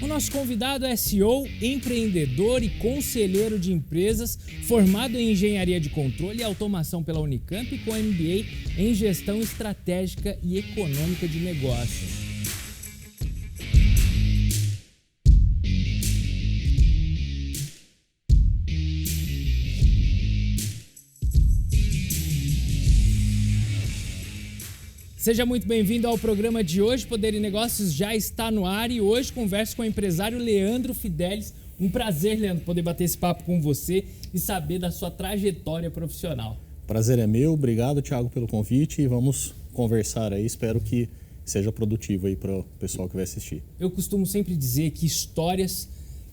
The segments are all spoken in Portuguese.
O nosso convidado é CEO, empreendedor e conselheiro de empresas, formado em Engenharia de Controle e Automação pela Unicamp, com MBA em Gestão Estratégica e Econômica de Negócios. Seja muito bem-vindo ao programa de hoje. Poder e Negócios já está no ar e hoje converso com o empresário Leandro Fidelis. Um prazer, Leandro, poder bater esse papo com você e saber da sua trajetória profissional. Prazer é meu. Obrigado, Thiago, pelo convite e vamos conversar aí. Espero que seja produtivo aí para o pessoal que vai assistir. Eu costumo sempre dizer que histórias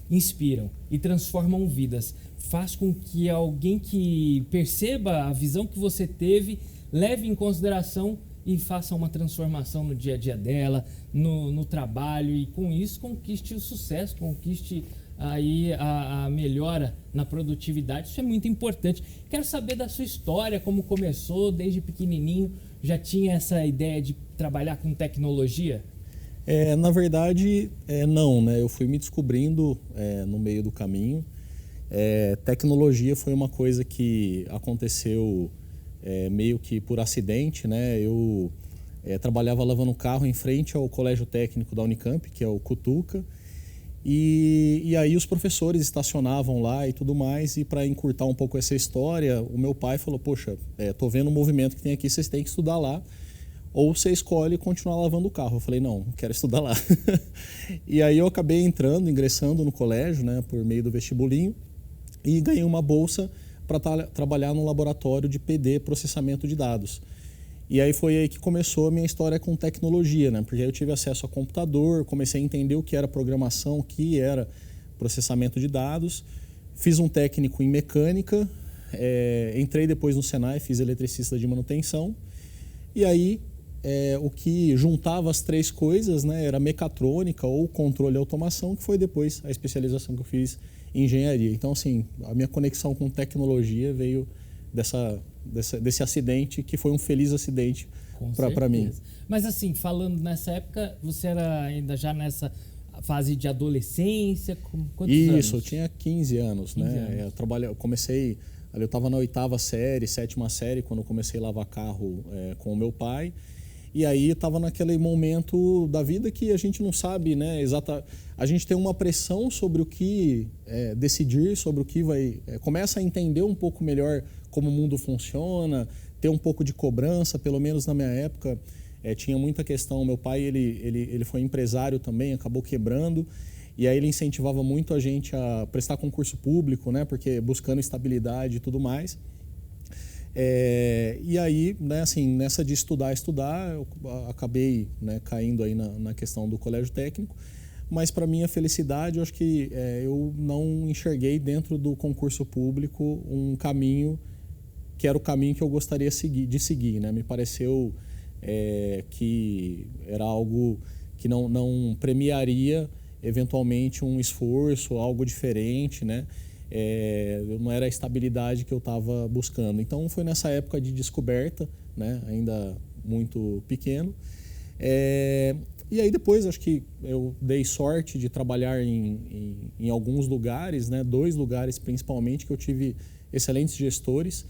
inspiram e transformam vidas. Faz com que alguém que perceba a visão que você teve leve em consideração e faça uma transformação no dia a dia dela, no trabalho, e com isso conquiste o sucesso, conquiste aí a melhora na produtividade. Isso é muito importante. Quero saber da sua história, como começou, desde pequenininho, já tinha essa ideia de trabalhar com tecnologia? Na verdade, não, né? Eu fui me descobrindo no meio do caminho. Tecnologia foi uma coisa que aconteceu meio que por acidente, né? Eu trabalhava lavando carro em frente ao Colégio Técnico da Unicamp, que é o Cutuca, e aí os professores estacionavam lá e tudo mais, e para encurtar um pouco essa história, o meu pai falou, poxa, tô vendo o movimento que tem aqui, vocês têm que estudar lá, ou você escolhe continuar lavando o carro. Eu falei, não, quero estudar lá. E aí eu acabei ingressando no colégio, né, por meio do vestibulinho, e ganhei uma bolsa para trabalhar no laboratório de PD, processamento de dados. E aí foi aí que começou a minha história com tecnologia, né? Porque aí eu tive acesso a computador, comecei a entender o que era programação, o que era processamento de dados, fiz um técnico em mecânica, entrei depois no Senai, fiz eletricista de manutenção, e aí o que juntava as três coisas, né, era mecatrônica ou controle e automação, que foi depois a especialização que eu fiz em engenharia. Então, assim, a minha conexão com tecnologia veio desse acidente, que foi um feliz acidente para mim. Mas assim, falando nessa época, você era ainda já nessa fase de adolescência? Quantos anos? Isso, eu tinha 15 anos, 15 né? Anos. Eu comecei, eu estava na 8ª série, 7ª série, quando eu comecei a lavar carro com o meu pai. E aí estava naquele momento da vida que a gente não sabe, né, a gente tem uma pressão sobre o que decidir, sobre o que vai... começa a entender um pouco melhor como o mundo funciona, ter um pouco de cobrança, pelo menos na minha época tinha muita questão. Meu pai, ele foi empresário também, acabou quebrando, e aí ele incentivava muito a gente a prestar concurso público, né, porque buscando estabilidade e tudo mais. E aí, né, assim, nessa de estudar, eu acabei, né, caindo aí na questão do colégio técnico, mas para minha felicidade, eu acho que eu não enxerguei dentro do concurso público um caminho que era o caminho que eu gostaria de seguir, né? Me pareceu que era algo que não premiaria eventualmente um esforço, algo diferente, né? Não era a estabilidade que eu estava buscando. Então foi nessa época de descoberta, né, ainda muito pequeno. E aí depois acho que eu dei sorte de trabalhar em alguns lugares, né, 2 lugares principalmente, que eu tive excelentes gestores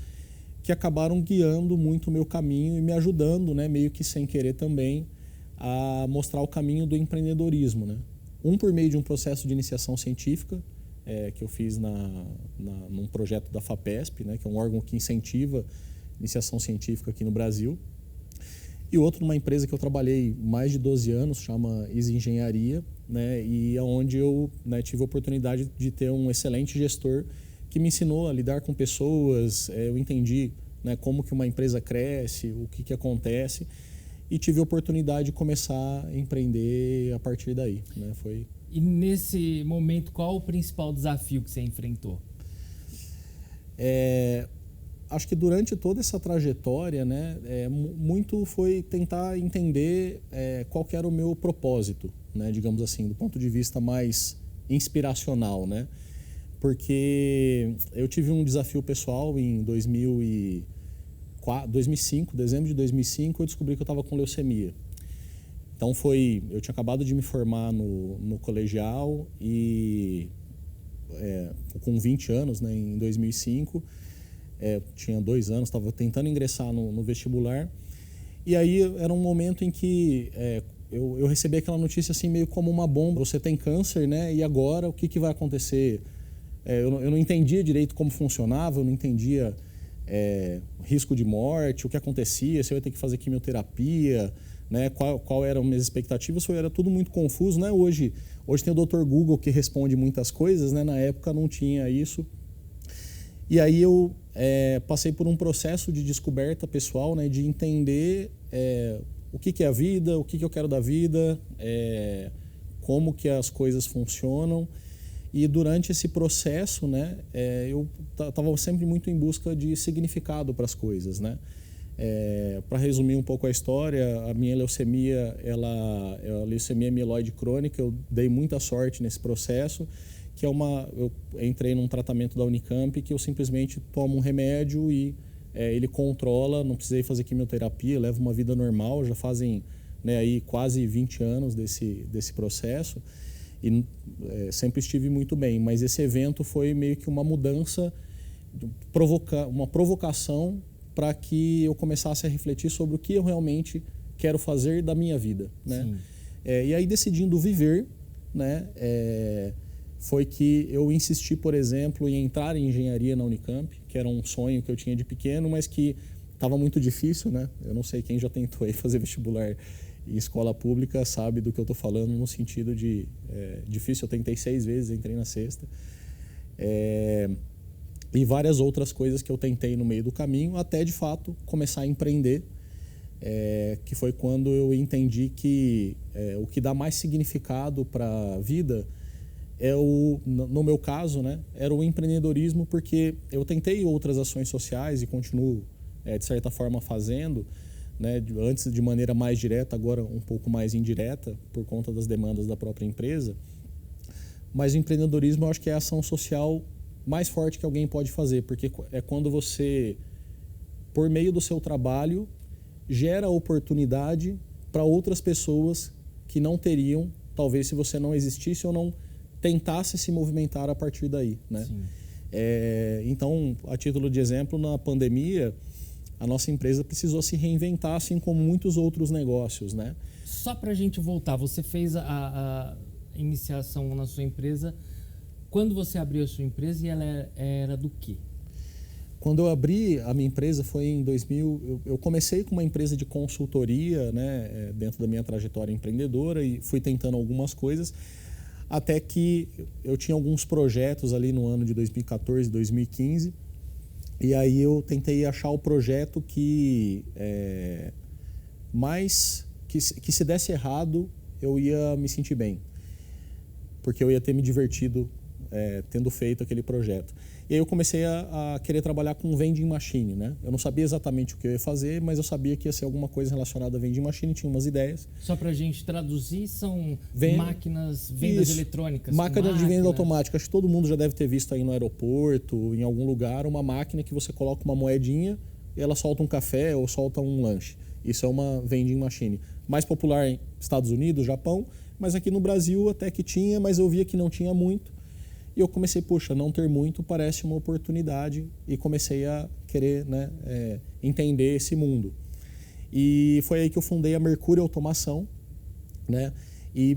que acabaram guiando muito o meu caminho e me ajudando, né, meio que sem querer também, a mostrar o caminho do empreendedorismo, né? Por meio de um processo de iniciação científica, que eu fiz num projeto da FAPESP, né, que é um órgão que incentiva iniciação científica aqui no Brasil. E outro numa empresa que eu trabalhei mais de 12 anos, chama Easy Engenharia, né, e é onde eu, né, tive a oportunidade de ter um excelente gestor que me ensinou a lidar com pessoas. Eu entendi, né, como que uma empresa cresce, o que acontece, e tive a oportunidade de começar a empreender a partir daí, né, E nesse momento, qual o principal desafio que você enfrentou? Acho que durante toda essa trajetória, né, muito foi tentar entender qual que era o meu propósito, né, digamos assim, do ponto de vista mais inspiracional, né? Porque eu tive um desafio pessoal em 2005, dezembro de 2005, eu descobri que eu estava com leucemia. Então eu tinha acabado de me formar no colegial e com 20 anos, né, em 2005, tinha 2 anos, estava tentando ingressar no vestibular. E aí era um momento em que eu recebi aquela notícia assim meio como uma bomba. Você tem câncer, né? E agora o que vai acontecer? Eu não entendia direito como funcionava, eu não entendia risco de morte, o que acontecia, se eu ia ter que fazer quimioterapia, né? Qual eram as minhas expectativas, era tudo muito confuso, né? Hoje tem o Dr. Google que responde muitas coisas, né? Na época não tinha isso. E aí eu passei por um processo de descoberta pessoal, né? De entender o que é a vida, o que eu quero da vida, como que as coisas funcionam. E durante esse processo, né, eu estava sempre muito em busca de significado para as coisas, né? Para resumir um pouco a história, a minha leucemia, é a leucemia mieloide crônica. Eu dei muita sorte nesse processo, que eu entrei num tratamento da Unicamp que eu simplesmente tomo um remédio e ele controla, não precisei fazer quimioterapia, levo uma vida normal, já fazem, né, aí quase 20 anos desse processo. E sempre estive muito bem, mas esse evento foi meio que uma mudança, uma provocação para que eu começasse a refletir sobre o que eu realmente quero fazer da minha vida, né? E aí, decidindo viver, né, foi que eu insisti, por exemplo, em entrar em engenharia na Unicamp, que era um sonho que eu tinha de pequeno, mas que estava muito difícil, né? Eu não sei quem já tentou aí fazer vestibular em escola pública sabe do que eu estou falando, no sentido de difícil. Eu tentei 6 vezes, entrei na 6ª. E várias outras coisas que eu tentei no meio do caminho, até de fato começar a empreender, que foi quando eu entendi que o que dá mais significado para a vida no meu caso, né, era o empreendedorismo, porque eu tentei outras ações sociais e continuo, de certa forma, fazendo, né, antes de maneira mais direta, agora um pouco mais indireta, por conta das demandas da própria empresa. Mas o empreendedorismo, eu acho que é a ação social mais forte que alguém pode fazer, porque é quando você, por meio do seu trabalho, gera oportunidade para outras pessoas que não teriam, talvez, se você não existisse ou não tentasse se movimentar a partir daí, né? Então, a título de exemplo, na pandemia, a nossa empresa precisou se reinventar, assim como muitos outros negócios, né? Só para a gente voltar, você fez a iniciação na sua empresa. Quando você abriu a sua empresa, e ela era do quê? Quando eu abri a minha empresa foi em 2000. Eu comecei com uma empresa de consultoria, né, dentro da minha trajetória empreendedora, e fui tentando algumas coisas, até que eu tinha alguns projetos ali no ano de 2014, 2015, e aí eu tentei achar o projeto que se desse errado, eu ia me sentir bem, porque eu ia ter me divertido tendo feito aquele projeto. E aí eu comecei a querer trabalhar com vending machine, né? Eu não sabia exatamente o que eu ia fazer, mas eu sabia que ia ser alguma coisa relacionada a vending machine, tinha umas ideias. Só para a gente traduzir, são máquinas, vendas eletrônicas. Máquina de venda automática. Acho que todo mundo já deve ter visto aí no aeroporto, em algum lugar, uma máquina que você coloca uma moedinha e ela solta um café ou solta um lanche. Isso é uma vending machine. Mais popular em Estados Unidos, Japão, mas aqui no Brasil até que tinha, mas eu via que não tinha muito. E eu comecei, não ter muito parece uma oportunidade, e comecei a querer, né, entender esse mundo. E foi aí que eu fundei a Mercúrio Automação, né, e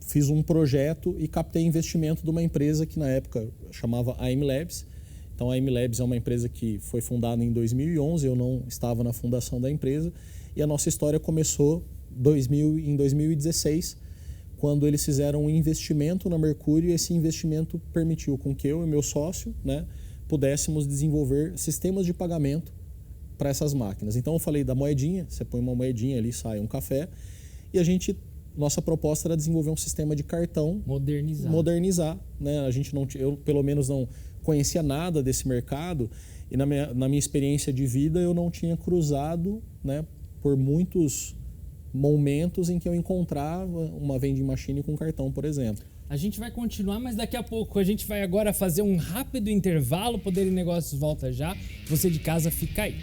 fiz um projeto e captei investimento de uma empresa que na época chamava AM Labs. Então a AM Labs é uma empresa que foi fundada em 2011, eu não estava na fundação da empresa, e a nossa história começou em 2016, quando eles fizeram um investimento na Mercúrio, e esse investimento permitiu com que eu e meu sócio, né, pudéssemos desenvolver sistemas de pagamento para essas máquinas. Então eu falei da moedinha, você põe uma moedinha ali, sai um café, e nossa proposta era desenvolver um sistema de cartão modernizar, né? Eu pelo menos não conhecia nada desse mercado, e na minha experiência de vida eu não tinha cruzado, né, por muitos momentos em que eu encontrava uma vending machine com cartão, por exemplo. A gente vai continuar, mas daqui a pouco a gente vai agora fazer um rápido intervalo. Poder e Negócios volta já. Você de casa, fica aí.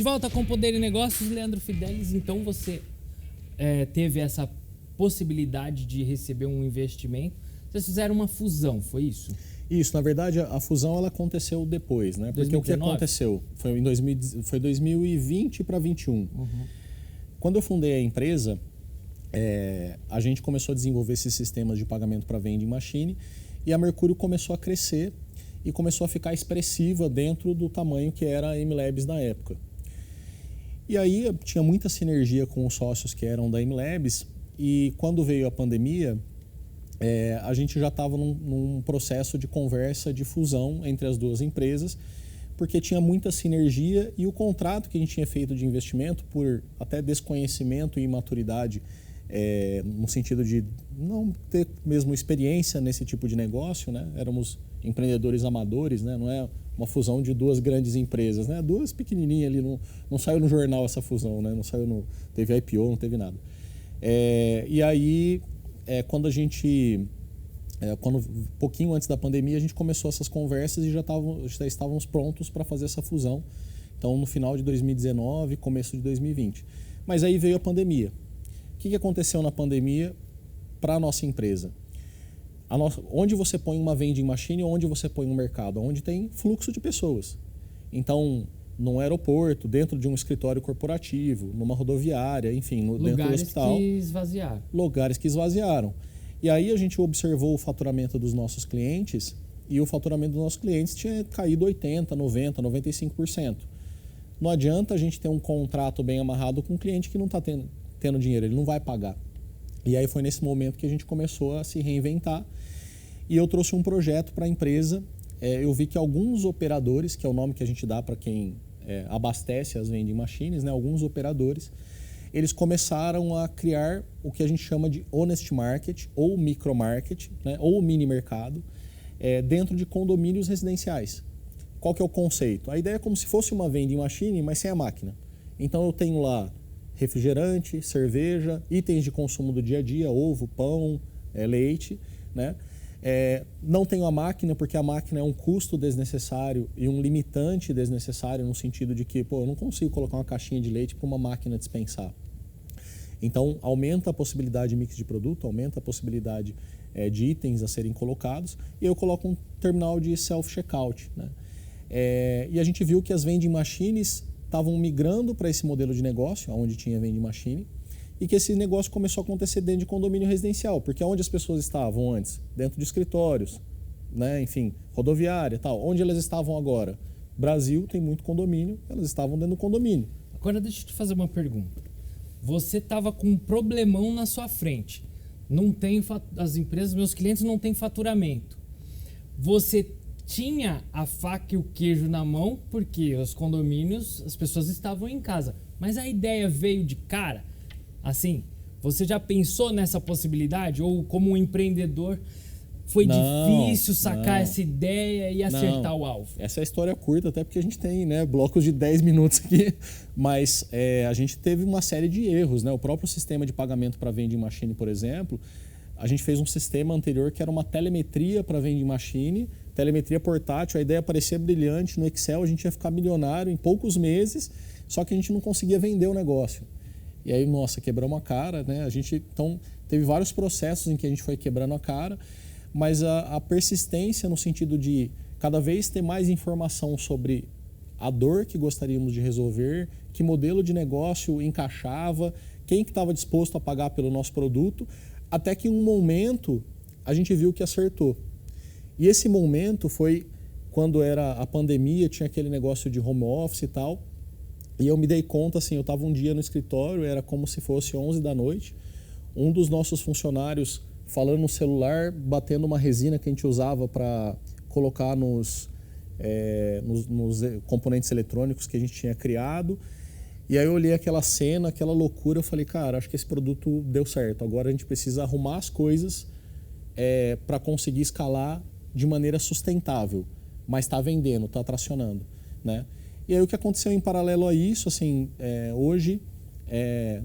De volta com Poder e Negócios, Leandro Fidelis. Então você teve essa possibilidade de receber um investimento. Vocês fizeram uma fusão, foi isso? Isso, na verdade a fusão ela aconteceu depois, né? Porque 2019? O que aconteceu foi em 2020 para 2021. Quando eu fundei a empresa, a gente começou a desenvolver esses sistemas de pagamento para vending machine e a Mercúrio começou a crescer e começou a ficar expressiva dentro do tamanho que era a MLabs na época. E aí tinha muita sinergia com os sócios que eram da MLabs e quando veio a pandemia, a gente já estava num processo de conversa de fusão entre as duas empresas, porque tinha muita sinergia e o contrato que a gente tinha feito de investimento, por até desconhecimento e imaturidade, no sentido de não ter mesmo experiência nesse tipo de negócio, né? Éramos empreendedores amadores, né? Não é uma fusão de duas grandes empresas, né? Duas pequenininhas ali, não saiu no jornal essa fusão, né? Não saiu teve IPO, não teve nada. E aí, quando a gente, um pouquinho antes da pandemia, a gente começou essas conversas e já estávamos prontos para fazer essa fusão. Então, no final de 2019, começo de 2020. Mas aí veio a pandemia. O que aconteceu na pandemia para a nossa empresa? Onde você põe uma vending machine, onde você põe um mercado? Onde tem fluxo de pessoas. Então, num aeroporto, dentro de um escritório corporativo, numa rodoviária, enfim, dentro do hospital. Lugares que esvaziaram. E aí a gente observou o faturamento dos nossos clientes e o faturamento dos nossos clientes tinha caído 80%, 90%, 95%. Não adianta a gente ter um contrato bem amarrado com um cliente que não está tendo dinheiro, ele não vai pagar. E aí foi nesse momento que a gente começou a se reinventar e eu trouxe um projeto para a empresa. Eu vi que alguns operadores, que é o nome que a gente dá para quem abastece as vending machines, né, alguns operadores, eles começaram a criar o que a gente chama de honest market ou micro market, né, ou mini mercado, dentro de condomínios residenciais. Qual que é o conceito? A ideia é como se fosse uma vending machine, mas sem a máquina. Então eu tenho lá refrigerante, cerveja, itens de consumo do dia a dia, ovo, pão, leite, né? Não tenho a máquina porque a máquina é um custo desnecessário e um limitante desnecessário no sentido de que eu não consigo colocar uma caixinha de leite para uma máquina dispensar. Então aumenta a possibilidade de mix de produto, aumenta a possibilidade de itens a serem colocados e eu coloco um terminal de self-checkout, né? E a gente viu que as vending machines estavam migrando para esse modelo de negócio, onde tinha vending machine, e que esse negócio começou a acontecer dentro de condomínio residencial, porque onde as pessoas estavam antes? Dentro de escritórios, né? Enfim, rodoviária e tal. Onde elas estavam agora? Brasil tem muito condomínio, elas estavam dentro do condomínio. Agora deixa eu te fazer uma pergunta. Você estava com um problemão na sua frente. Não tem as empresas, meus clientes não têm faturamento. Você tinha a faca e o queijo na mão, porque os condomínios, as pessoas estavam em casa. Mas a ideia veio de cara. Assim, você já pensou nessa possibilidade? Ou como um empreendedor, foi difícil sacar essa ideia e acertar o alvo? Essa é a história curta, até porque a gente tem, né, blocos de 10 minutos aqui. Mas a gente teve uma série de erros, né? O próprio sistema de pagamento para vending machine, por exemplo, a gente fez um sistema anterior que era uma telemetria para vending machine, telemetria portátil. A ideia parecia brilhante no Excel, a gente ia ficar milionário em poucos meses, só que a gente não conseguia vender o negócio. E aí, nossa, quebramos a cara, né? Então, teve vários processos em que a gente foi quebrando a cara, mas a persistência no sentido de cada vez ter mais informação sobre a dor que gostaríamos de resolver, que modelo de negócio encaixava, quem que estava disposto a pagar pelo nosso produto, até que em um momento a gente viu que acertou. E esse momento foi quando era a pandemia, tinha aquele negócio de home office e tal. E eu me dei conta, assim, eu estava um dia no escritório, era como se fosse 11 da noite. Um dos nossos funcionários falando no celular, batendo uma resina que a gente usava para colocar nos componentes eletrônicos que a gente tinha criado. E aí eu olhei aquela cena, aquela loucura, eu falei, cara, acho que esse produto deu certo. Agora a gente precisa arrumar as coisas para conseguir escalar de maneira sustentável, mas está vendendo, está tracionando, né? E aí o que aconteceu em paralelo a isso, assim, hoje,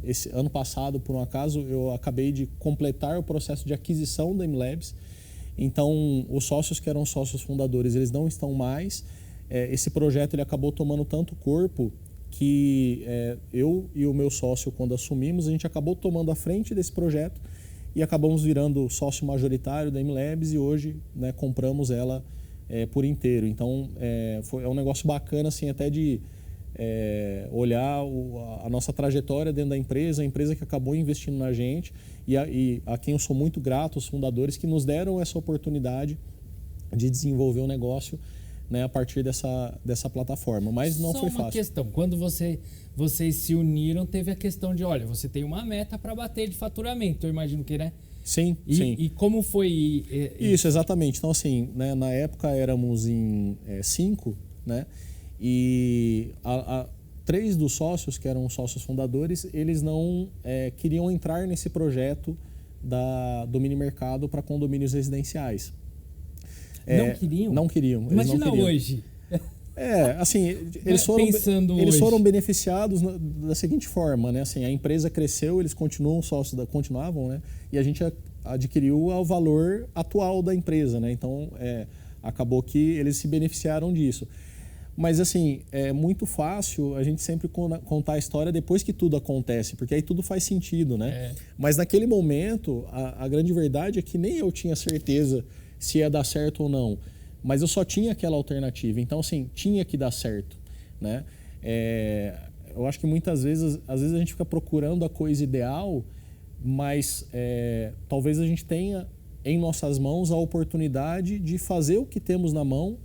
esse ano passado, por um acaso, eu acabei de completar o processo de aquisição da MLabs. Então, os sócios que eram sócios fundadores, eles não estão mais. Esse projeto ele acabou tomando tanto corpo que eu e o meu sócio, quando assumimos, a gente acabou tomando a frente desse projeto e acabamos virando sócio majoritário da MLabs e hoje, né, compramos ela por inteiro. Então, é um negócio bacana assim, até de olhar a nossa trajetória dentro da empresa, a empresa que acabou investindo na gente e a quem eu sou muito grato, os fundadores que nos deram essa oportunidade de desenvolver um negócio, né, a partir dessa plataforma. Mas não foi fácil. Só uma questão, quando vocês se uniram, teve a questão de, olha, você tem uma meta para bater de faturamento, eu imagino que, né? Sim, sim. E como foi? Isso, exatamente. Então, assim, né, na época éramos em 5, né? E 3 dos sócios, que eram os sócios fundadores, eles não queriam entrar nesse projeto do mini mercado para condomínios residenciais. Não queriam? Não queriam. Imagina hoje. Assim, eles foram beneficiados da seguinte forma, né? Assim, a empresa cresceu, eles continuavam, né? E a gente adquiriu o valor atual da empresa, né? Então, acabou que eles se beneficiaram disso. Mas, assim, é muito fácil a gente sempre contar a história depois que tudo acontece, porque aí tudo faz sentido, né? Mas naquele momento, a grande verdade é que nem eu tinha certeza se ia dar certo ou não. Mas eu só tinha aquela alternativa. Então, assim, tinha que dar certo, né? Eu acho que muitas vezes, às vezes a gente fica procurando a coisa ideal, mas talvez a gente tenha em nossas mãos a oportunidade de fazer o que temos na mão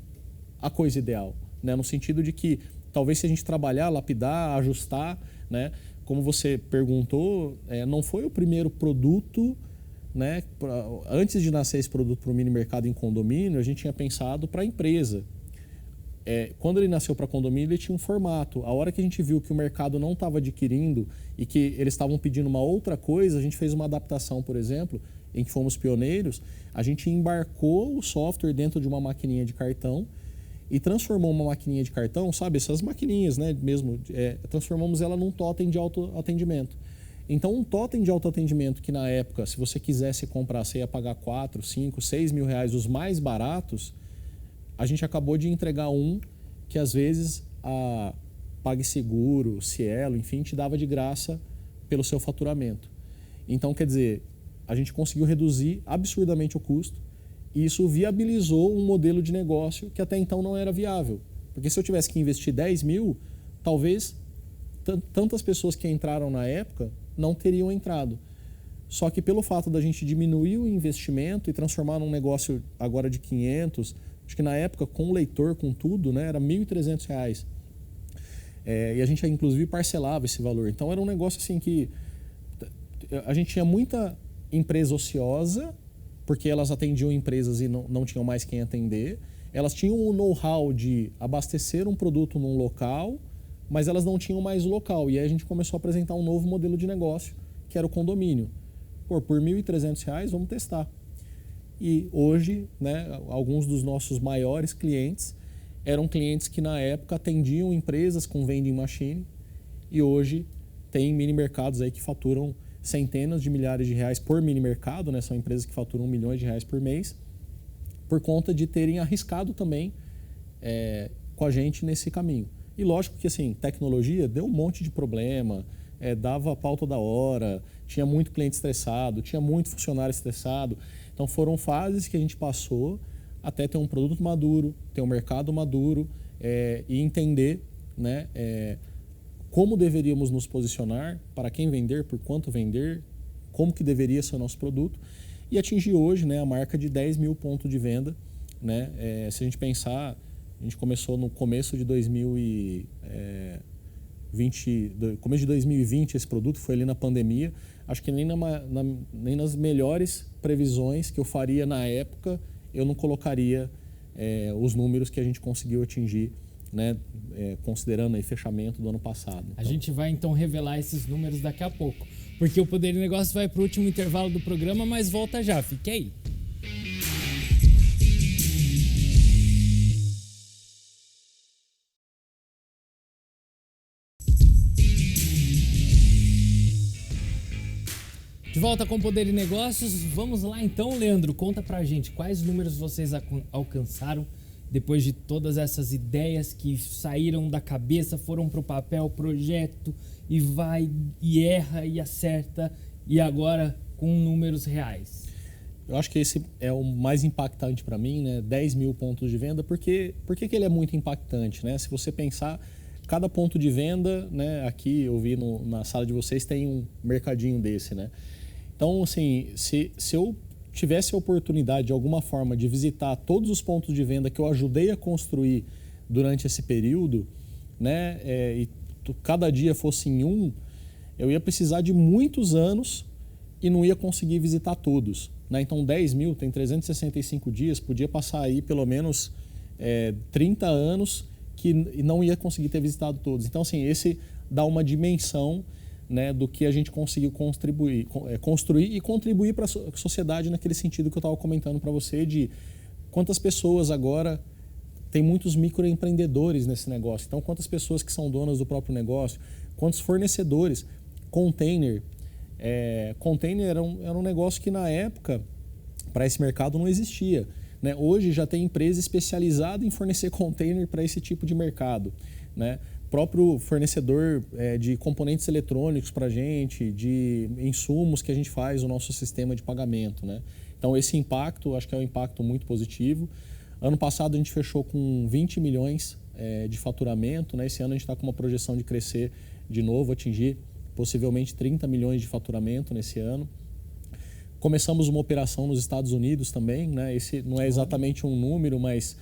a coisa ideal, né? No sentido de que talvez se a gente trabalhar, lapidar, ajustar, né? Como você perguntou, não foi o primeiro produto, né? Antes de nascer esse produto para o mini mercado em condomínio, a gente tinha pensado para a empresa. Quando ele nasceu para condomínio, ele tinha um formato. A hora que a gente viu que o mercado não estava adquirindo e que eles estavam pedindo uma outra coisa, a gente fez uma adaptação, por exemplo, em que fomos pioneiros. A gente embarcou o software dentro de uma maquininha de cartão e transformou uma maquininha de cartão, sabe, essas maquininhas, né, mesmo, transformamos ela num totem de autoatendimento. Então, um totem de autoatendimento que na época, se você quisesse comprar, você ia pagar 4, 5, 6 mil reais, os mais baratos, a gente acabou de entregar um que às vezes a PagSeguro, Cielo, enfim, te dava de graça pelo seu faturamento. Então, quer dizer, a gente conseguiu reduzir absurdamente o custo e isso viabilizou um modelo de negócio que até então não era viável. Porque se eu tivesse que investir 10 mil, talvez tantas pessoas que entraram na época não teriam entrado. Só que pelo fato da gente diminuir o investimento e transformar num negócio agora de 500, acho que na época com o leitor, com tudo, né, era R$ 1.300. E a gente inclusive parcelava esse valor. Então era um negócio assim que a gente tinha muita empresa ociosa, porque elas atendiam empresas e não tinham mais quem atender. Elas tinham o know-how de abastecer um produto num local, mas elas não tinham mais o local. E aí a gente começou a apresentar um novo modelo de negócio, que era o condomínio. Por R$ 1.300, vamos testar. E hoje, né, alguns dos nossos maiores clientes eram clientes que na época atendiam empresas com vending machine e hoje tem mini mercados aí que faturam centenas de milhares de reais por mini mercado, né? São empresas que faturam milhões de reais por mês, por conta de terem arriscado também com a gente nesse caminho. E lógico que assim, tecnologia deu um monte de problema, dava a pau toda hora, tinha muito cliente estressado, tinha muito funcionário estressado. Então foram fases que a gente passou até ter um produto maduro, ter um mercado maduro e entender, né, como deveríamos nos posicionar, para quem vender, por quanto vender, como que deveria ser o nosso produto e atingir hoje, né, a marca de 10 mil pontos de venda. Né? Se a gente pensar, a gente começou no começo de 2020, esse produto foi ali na pandemia. Acho que nem nas melhores previsões que eu faria na época, eu não colocaria os números que a gente conseguiu atingir, né, considerando aí fechamento do ano passado. A gente vai então revelar esses números daqui a pouco, porque o Poder de Negócio vai para o último intervalo do programa, mas volta já, fique aí. De volta com o Poder de Negócios, vamos lá então, Leandro, conta pra gente quais números vocês alcançaram depois de todas essas ideias que saíram da cabeça, foram para o papel, projeto, e vai, e erra, e acerta, e agora com números reais? Eu acho que esse é o mais impactante para mim, né? 10 mil pontos de venda. Por que ele é muito impactante, né? Se você pensar, cada ponto de venda, né? Aqui eu vi na sala de vocês tem um mercadinho desse, né? Então, assim, se eu tivesse a oportunidade de alguma forma de visitar todos os pontos de venda que eu ajudei a construir durante esse período, né? E cada dia fosse em um, eu ia precisar de muitos anos e não ia conseguir visitar todos, né? Então 10 mil tem 365 dias, podia passar aí pelo menos 30 anos que não ia conseguir ter visitado todos. Então, assim, esse dá uma dimensão, né, do que a gente conseguiu construir e contribuir para a sociedade naquele sentido que eu estava comentando para você, de quantas pessoas agora, tem muitos microempreendedores nesse negócio, então quantas pessoas que são donas do próprio negócio, quantos fornecedores, container era um negócio que na época, para esse mercado não existia, né? Hoje já tem empresa especializada em fornecer container para esse tipo de mercado, né? Próprio fornecedor de componentes eletrônicos para a gente, de insumos que a gente faz o nosso sistema de pagamento, né? Então esse impacto, acho que é um impacto muito positivo. Ano passado a gente fechou com 20 milhões de faturamento, né? Esse ano a gente está com uma projeção de crescer de novo, atingir possivelmente 30 milhões de faturamento nesse ano. Começamos uma operação nos Estados Unidos também, né? Esse não é exatamente um número, mas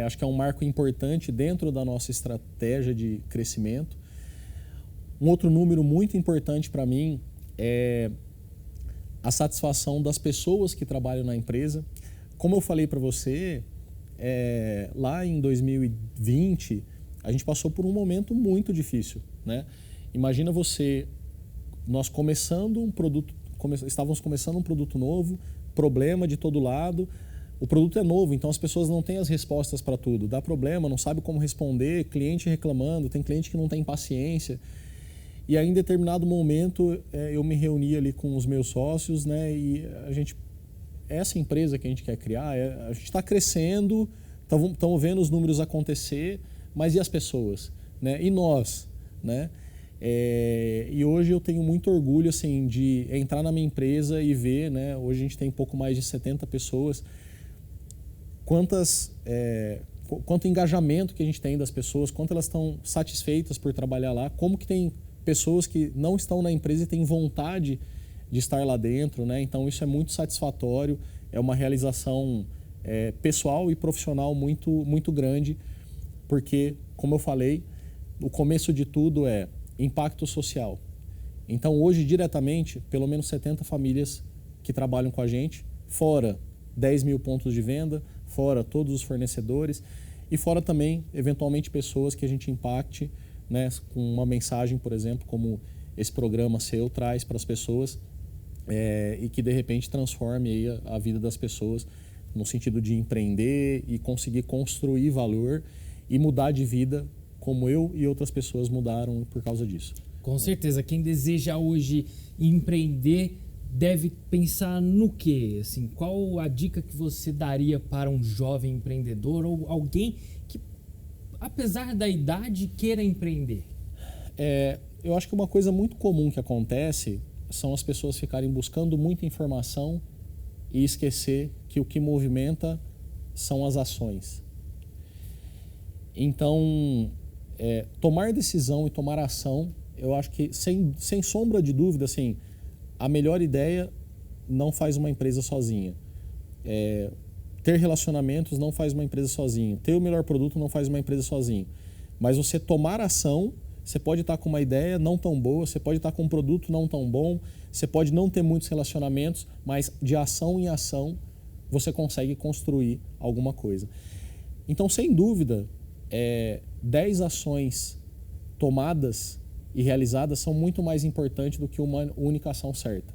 acho que é um marco importante dentro da nossa estratégia de crescimento. Um outro número muito importante para mim é a satisfação das pessoas que trabalham na empresa. Como eu falei para você, lá em 2020, a gente passou por um momento muito difícil, né? Imagina nós estávamos começando um produto novo, problema de todo lado. O produto é novo, então as pessoas não têm as respostas para tudo. Dá problema, não sabe como responder, cliente reclamando, tem cliente que não tem paciência. E aí, em determinado momento, eu me reuni ali com os meus sócios, né? E essa empresa que a gente quer criar, a gente está crescendo, estamos vendo os números acontecer, mas e as pessoas, né? E nós, né? E hoje eu tenho muito orgulho, assim, de entrar na minha empresa e ver, né? Hoje a gente tem pouco mais de 70 pessoas. Quanto engajamento que a gente tem das pessoas, quanto elas estão satisfeitas por trabalhar lá, como que tem pessoas que não estão na empresa e têm vontade de estar lá dentro, né? Então isso é muito satisfatório, é uma realização pessoal e profissional muito, muito grande, porque, como eu falei, o começo de tudo é impacto social. Então hoje, diretamente, pelo menos 70 famílias que trabalham com a gente, fora 10 mil pontos de venda, fora todos os fornecedores e fora também, eventualmente, pessoas que a gente impacte, né, com uma mensagem, por exemplo, como esse programa seu traz para as pessoas e que, de repente, transforme aí a vida das pessoas no sentido de empreender e conseguir construir valor e mudar de vida como eu e outras pessoas mudaram por causa disso. Com certeza. Quem deseja hoje empreender deve pensar no quê? Assim, qual a dica que você daria para um jovem empreendedor ou alguém que, apesar da idade, queira empreender? Eu acho que uma coisa muito comum que acontece são as pessoas ficarem buscando muita informação e esquecer que o que movimenta são as ações. Então, tomar decisão e tomar ação, eu acho que, sem sombra de dúvida, assim, a melhor ideia não faz uma empresa sozinha. Ter relacionamentos não faz uma empresa sozinha. Ter o melhor produto não faz uma empresa sozinha. Mas você tomar ação, você pode estar com uma ideia não tão boa, você pode estar com um produto não tão bom, você pode não ter muitos relacionamentos, mas de ação em ação você consegue construir alguma coisa. Então, sem dúvida, 10 ações tomadas e realizadas são muito mais importantes do que uma única ação certa.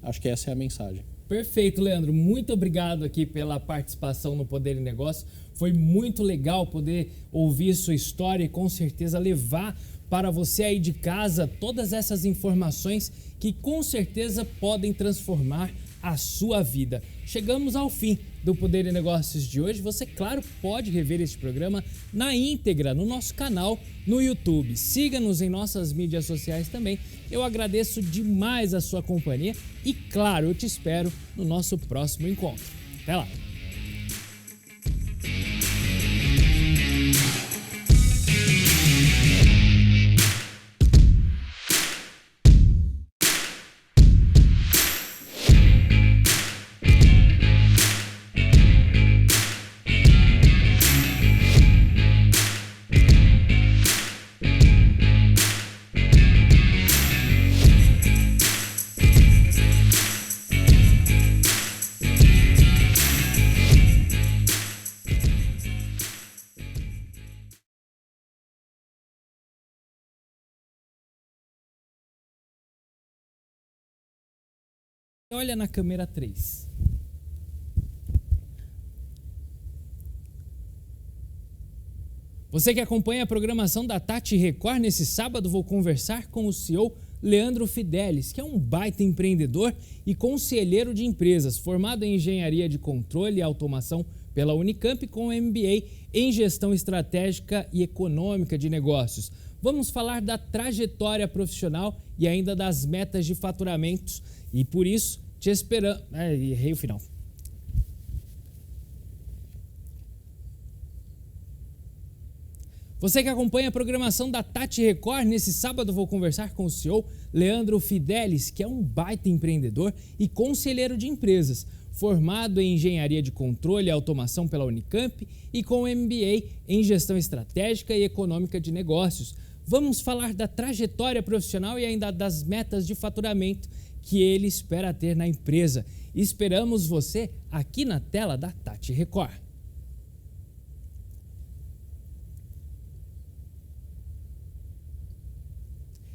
Acho que essa é a mensagem. Perfeito, Leandro. Muito obrigado aqui pela participação no Poder e Negócio. Foi muito legal poder ouvir sua história e com certeza levar para você aí de casa todas essas informações que com certeza podem transformar a sua vida. Chegamos ao fim do Poder e Negócios de hoje, você, claro, pode rever este programa na íntegra no nosso canal no YouTube. Siga-nos em nossas mídias sociais também. Eu agradeço demais a sua companhia e, claro, eu te espero no nosso próximo encontro. Até lá! Olha na câmera 3. Você que acompanha a programação da Tati Record, nesse sábado vou conversar com o CEO Leandro Fidelis, que é um baita empreendedor e conselheiro de empresas, formado em Engenharia de Controle e Automação pela Unicamp com MBA em Gestão Estratégica e Econômica de Negócios. Vamos falar da trajetória profissional e ainda das metas de faturamentos e por isso te esperando. Errei o final. Você que acompanha a programação da Tati Record, nesse sábado vou conversar com o CEO Leandro Fidelis, que é um baita empreendedor e conselheiro de empresas, formado em Engenharia de Controle e Automação pela Unicamp e com MBA em Gestão Estratégica e Econômica de Negócios. Vamos falar da trajetória profissional e ainda das metas de faturamento que ele espera ter na empresa. Esperamos você aqui na tela da Tati Record.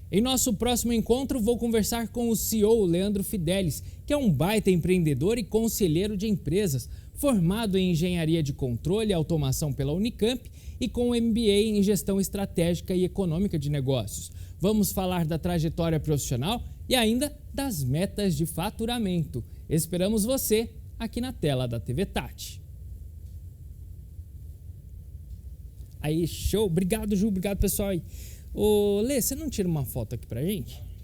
Em nosso próximo encontro, vou conversar com o CEO Leandro Fidelis, que é um baita empreendedor e conselheiro de empresas, formado em Engenharia de Controle e Automação pela Unicamp e com MBA em Gestão Estratégica e Econômica de Negócios. Vamos falar da trajetória profissional e ainda das metas de faturamento. Esperamos você aqui na tela da TV Tati. Aí, show! Obrigado, Ju. Obrigado, pessoal. Ô, Lê, você não tira uma foto aqui pra gente?